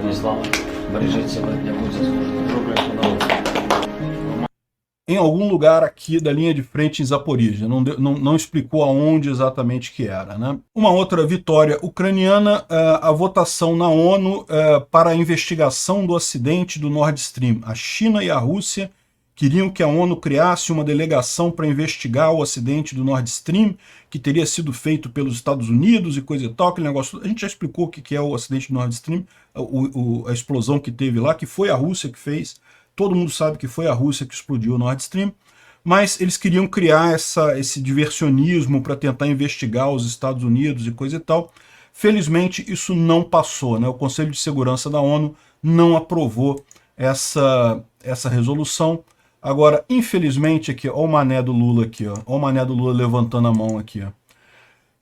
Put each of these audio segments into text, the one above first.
Героям слава. Бережіть себе, дякую за службу. Em algum lugar aqui da linha de frente em Zaporizhia, não explicou aonde exatamente que era, né? Uma outra vitória ucraniana, a votação na ONU para a investigação do acidente do Nord Stream. A China e a Rússia queriam que a ONU criasse uma delegação para investigar o acidente do Nord Stream, que teria sido feito pelos Estados Unidos e coisa e tal, aquele negócio. A gente já explicou o que é o acidente do Nord Stream, a explosão que teve lá, que foi a Rússia que fez. Todo mundo sabe que foi a Rússia que explodiu o Nord Stream, mas eles queriam criar esse diversionismo para tentar investigar os Estados Unidos e coisa e tal. Felizmente isso não passou, né? O Conselho de Segurança da ONU não aprovou essa resolução. Agora, infelizmente, aqui, ó, o mané do Lula aqui, ó, o mané do Lula levantando a mão aqui, ó.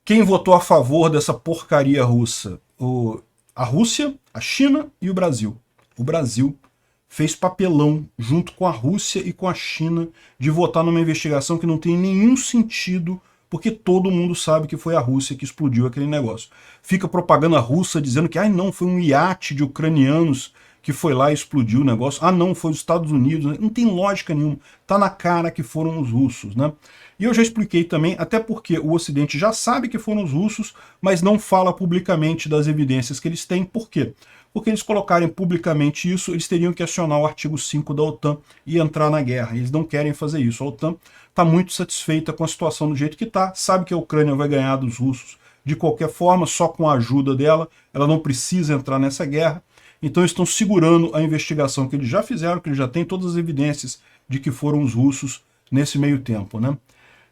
Quem votou a favor dessa porcaria russa? A Rússia, a China e o Brasil. O Brasil fez papelão junto com a Rússia e com a China de votar numa investigação que não tem nenhum sentido, porque todo mundo sabe que foi a Rússia que explodiu aquele negócio. Fica propaganda russa dizendo que não, foi um iate de ucranianos que foi lá e explodiu o negócio. Não, foi os Estados Unidos. Não tem lógica nenhuma. Tá na cara que foram os russos, né? E eu já expliquei também, até porque o Ocidente já sabe que foram os russos, mas não fala publicamente das evidências que eles têm. Por quê? Porque eles colocarem publicamente isso, eles teriam que acionar o artigo 5 da OTAN e entrar na guerra. Eles não querem fazer isso. A OTAN está muito satisfeita com a situação do jeito que está, sabe que a Ucrânia vai ganhar dos russos de qualquer forma, só com a ajuda dela, ela não precisa entrar nessa guerra. Então eles estão segurando a investigação que eles já fizeram, que eles já têm todas as evidências de que foram os russos nesse meio tempo, né?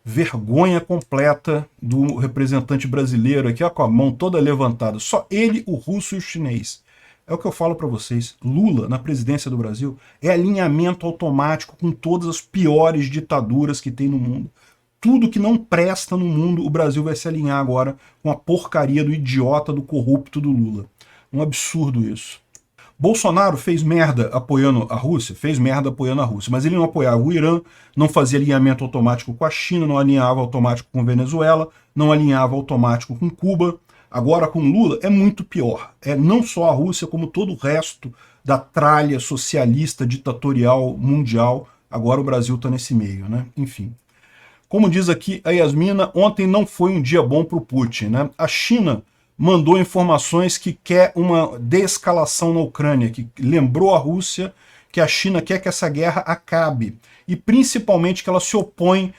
Vergonha completa do representante brasileiro aqui, ó, com a mão toda levantada. Só ele, o russo e o chinês. É o que eu falo para vocês. Lula, na presidência do Brasil, é alinhamento automático com todas as piores ditaduras que tem no mundo. Tudo que não presta no mundo, o Brasil vai se alinhar agora com a porcaria do idiota, do corrupto do Lula. Um absurdo isso. Bolsonaro fez merda apoiando a Rússia? Fez merda apoiando a Rússia, mas ele não apoiava o Irã, não fazia alinhamento automático com a China, não alinhava automático com a Venezuela, não alinhava automático com Cuba. Agora com Lula é muito pior. É não só a Rússia, como todo o resto da tralha socialista ditatorial mundial. Agora o Brasil está nesse meio, né? Enfim. Como diz aqui a Yasmina, ontem não foi um dia bom para o Putin, né? A China mandou informações que quer uma desescalação na Ucrânia, que lembrou a Rússia que a China quer que essa guerra acabe. E principalmente que ela se opõe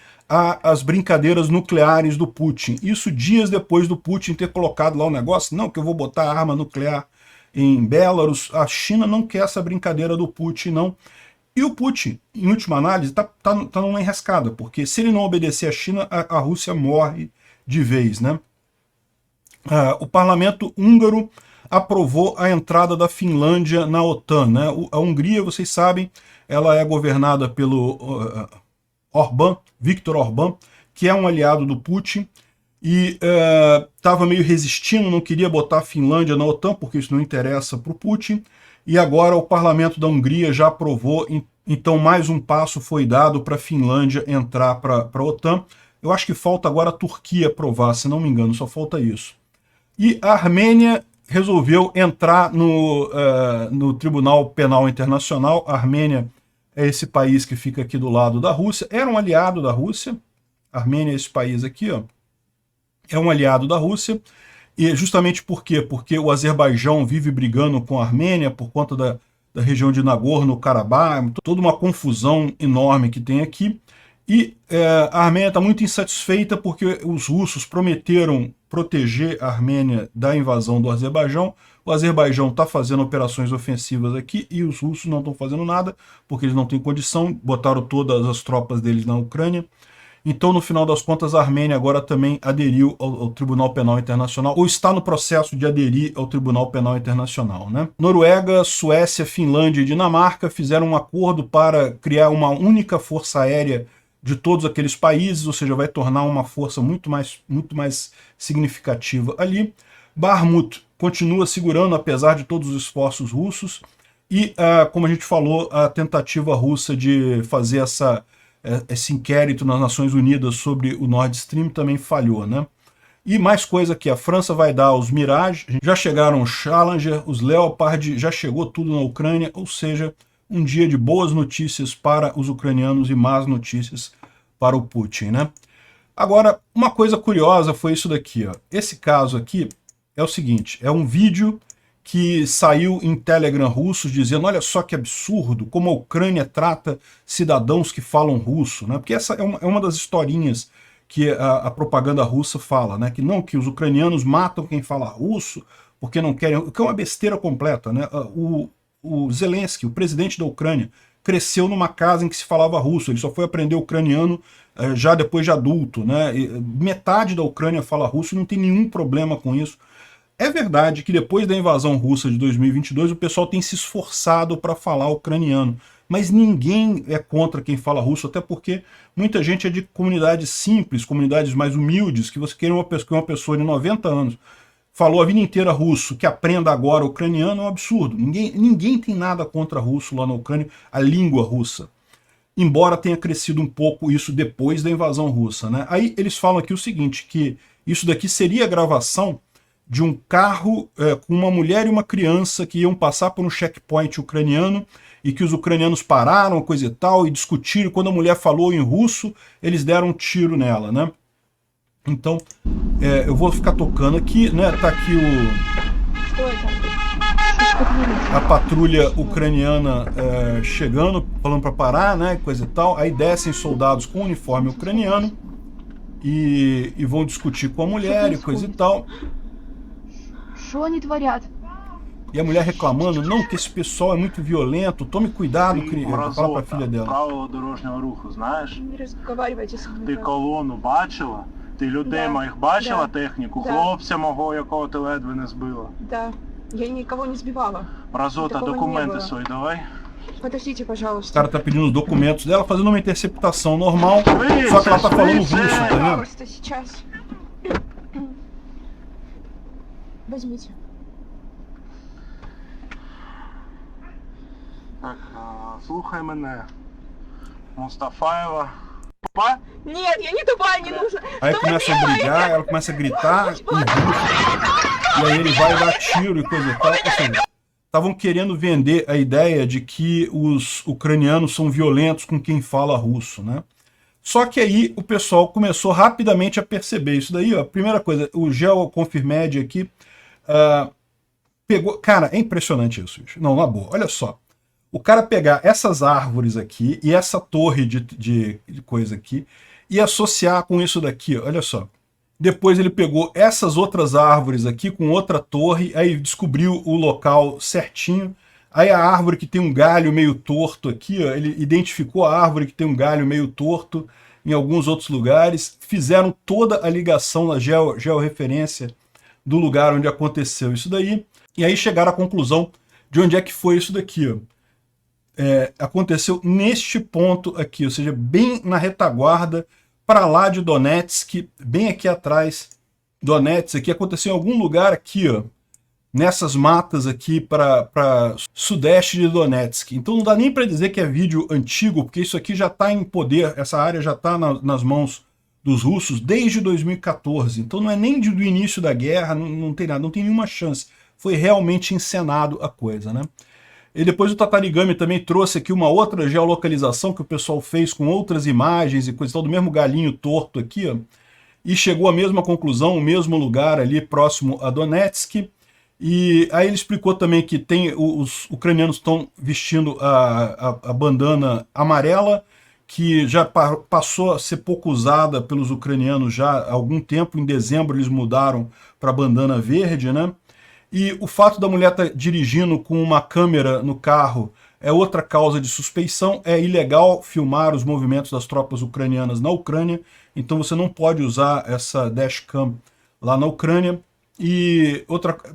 às brincadeiras nucleares do Putin. Isso dias depois do Putin ter colocado lá o negócio, não, que eu vou botar arma nuclear em Belarus. A China não quer essa brincadeira do Putin, não. E o Putin, em última análise, tá numa enrascada, porque se ele não obedecer à China, a Rússia morre de vez, né? O parlamento húngaro aprovou a entrada da Finlândia na OTAN, né? A Hungria, vocês sabem, ela é governada pelo Viktor Orbán, que é um aliado do Putin, e estava meio resistindo, não queria botar a Finlândia na OTAN, porque isso não interessa para o Putin, e agora o parlamento da Hungria já aprovou, então mais um passo foi dado para a Finlândia entrar para a OTAN. Eu acho que falta agora a Turquia aprovar, se não me engano, só falta isso. E a Armênia resolveu entrar no Tribunal Penal Internacional. A Armênia é esse país que fica aqui do lado da Rússia, era um aliado da Rússia. A Armênia é esse país aqui, ó, é um aliado da Rússia. E justamente por quê? Porque o Azerbaijão vive brigando com a Armênia por conta da região de Nagorno-Karabakh, toda uma confusão enorme que tem aqui. E a Armênia está muito insatisfeita porque os russos prometeram proteger a Armênia da invasão do Azerbaijão. O Azerbaijão está fazendo operações ofensivas aqui e os russos não estão fazendo nada porque eles não têm condição, botaram todas as tropas deles na Ucrânia. Então, no final das contas, a Armênia agora também aderiu ao Tribunal Penal Internacional, ou está no processo de aderir ao Tribunal Penal Internacional, né? Noruega, Suécia, Finlândia e Dinamarca fizeram um acordo para criar uma única força aérea de todos aqueles países, ou seja, vai tornar uma força muito mais significativa ali. Bakhmut continua segurando, apesar de todos os esforços russos, e, como a gente falou, a tentativa russa de fazer esse inquérito nas Nações Unidas sobre o Nord Stream também falhou, né? E mais coisa aqui, a França vai dar os Mirage, já chegaram os Challenger, os Leopard, já chegou tudo na Ucrânia, ou seja, um dia de boas notícias para os ucranianos e más notícias para o Putin, né? Agora, uma coisa curiosa foi isso daqui, ó. Esse caso aqui é o seguinte, é um vídeo que saiu em Telegram russos dizendo, olha só que absurdo, como a Ucrânia trata cidadãos que falam russo, né? Porque essa é uma das historinhas que a propaganda russa fala, né? Que não, que os ucranianos matam quem fala russo, porque não querem, o que é uma besteira completa, né? O Zelensky, o presidente da Ucrânia, cresceu numa casa em que se falava russo, ele só foi aprender ucraniano já depois de adulto, né? Metade da Ucrânia fala russo e não tem nenhum problema com isso. É verdade que depois da invasão russa de 2022 o pessoal tem se esforçado para falar ucraniano, mas ninguém é contra quem fala russo, até porque muita gente é de comunidades simples, comunidades mais humildes, que você quer uma pessoa de 90 anos falou a vida inteira russo, que aprenda agora ucraniano, é um absurdo. Ninguém tem nada contra russo lá na Ucrânia, a língua russa. Embora tenha crescido um pouco isso depois da invasão russa, né? Aí eles falam aqui o seguinte, que isso daqui seria a gravação de um carro com uma mulher e uma criança que iam passar por um checkpoint ucraniano e que os ucranianos pararam, coisa e tal, e discutiram. Quando a mulher falou em russo, eles deram um tiro nela, né? Então, eu vou ficar tocando aqui, né? Tá aqui a patrulha ucraniana chegando, falando para parar, né? Coisa e tal. Aí descem soldados com uniforme ucraniano e vão discutir com a mulher e coisa e tal. E a mulher reclamando, não, que esse pessoal é muito violento, tome cuidado, fala pra filha dela. Правила дорожнього руху, знаєш? Ти колону бачила? Ти людей моїх бачила, техніку? Хлопця мого, якого ти ледве не збила? Да, я никого не сбивала. Мразота, Такого не документи было. свої давай. Подождите, O пожалуйста. cara tá pedindo os documentos dela, fazendo uma interceptação normal, só que ela tá falando russo, tá vendo? Пожалуйста, сейчас. Возьмите. Так, слухай мене. Мустафаєва. Па? Нет, я не тупая, не нужно. Aí Что вы começa a делаете? brigar, ela começa a gritar em russo, e aí ele vai dar tiro e coisa e tal. Ou seja, estavam querendo vender a ideia de que os ucranianos são violentos com quem fala russo, né? Só que aí o pessoal começou rapidamente a perceber isso daí, ó. Primeira coisa, o GeoConfirmed aqui pegou... Cara, é impressionante isso, bicho. Não, na boa, olha só. O cara pegar essas árvores aqui e essa torre de coisa aqui e associar com isso daqui, ó, olha só. Depois ele pegou essas outras árvores aqui com outra torre, aí descobriu o local certinho. Aí a árvore que tem um galho meio torto aqui, ó, ele identificou a árvore que tem um galho meio torto em alguns outros lugares. Fizeram toda a ligação na georreferência do lugar onde aconteceu isso daí. E aí chegaram à conclusão de onde é que foi isso daqui, ó. Aconteceu neste ponto aqui, ou seja, bem na retaguarda, para lá de Donetsk, bem aqui atrás, Donetsk, aqui aconteceu em algum lugar aqui, ó, nessas matas aqui para sudeste de Donetsk. Então não dá nem para dizer que é vídeo antigo, porque isso aqui já está em poder, essa área já está nas mãos dos russos desde 2014. Então não é nem do início da guerra, não tem nada, não tem nenhuma chance. Foi realmente encenado a coisa, né? E depois o Tatarigami também trouxe aqui uma outra geolocalização que o pessoal fez com outras imagens e coisa e tal, do mesmo galinho torto aqui, ó, e chegou à mesma conclusão, o mesmo lugar ali próximo a Donetsk. E aí ele explicou também que os ucranianos estão vestindo a bandana amarela, que já passou a ser pouco usada pelos ucranianos já há algum tempo. Em dezembro eles mudaram para a bandana verde, né? E o fato da mulher estar dirigindo com uma câmera no carro é outra causa de suspeição. É ilegal filmar os movimentos das tropas ucranianas na Ucrânia, então você não pode usar essa dashcam lá na Ucrânia. E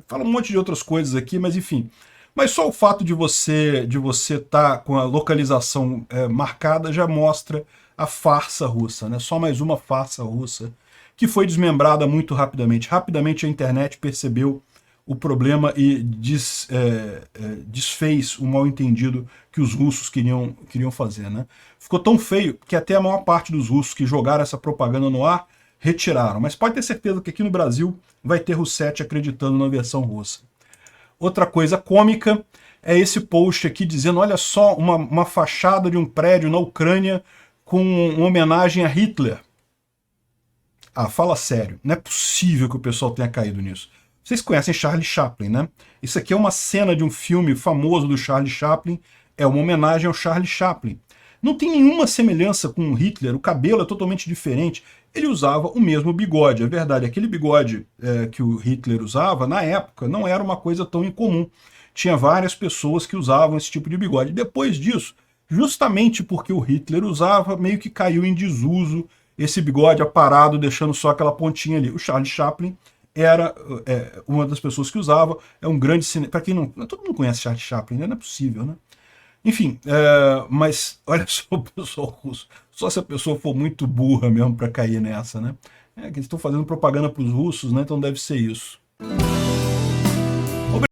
fala um monte de outras coisas aqui, mas enfim. Mas só o fato de você estar com a localização marcada já mostra a farsa russa, né? Só mais uma farsa russa que foi desmembrada muito rapidamente. Rapidamente a internet percebeu o problema e desfez o mal-entendido que os russos queriam fazer, né? Ficou tão feio que até a maior parte dos russos que jogaram essa propaganda no ar retiraram. Mas pode ter certeza que aqui no Brasil vai ter Roussetti acreditando na versão russa. Outra coisa cômica é esse post aqui dizendo, olha só, uma fachada de um prédio na Ucrânia com uma homenagem a Hitler. Ah, fala sério, não é possível que o pessoal tenha caído nisso. Vocês conhecem Charlie Chaplin, né? Isso aqui é uma cena de um filme famoso do Charlie Chaplin, é uma homenagem ao Charlie Chaplin. Não tem nenhuma semelhança com o Hitler, o cabelo é totalmente diferente. Ele usava o mesmo bigode, é verdade. Aquele bigode que o Hitler usava, na época, não era uma coisa tão incomum. Tinha várias pessoas que usavam esse tipo de bigode. Depois disso, justamente porque o Hitler usava, meio que caiu em desuso esse bigode aparado, deixando só aquela pontinha ali. O Charlie Chaplin era uma das pessoas que usava, é um grande cinema. Para quem não... Todo mundo conhece Charlie Chaplin, né? Não é possível, né? Enfim, mas olha só o pessoal russo. Só se a pessoa for muito burra mesmo para cair nessa, né? Que eles estão fazendo propaganda para os russos, né? Então deve ser isso.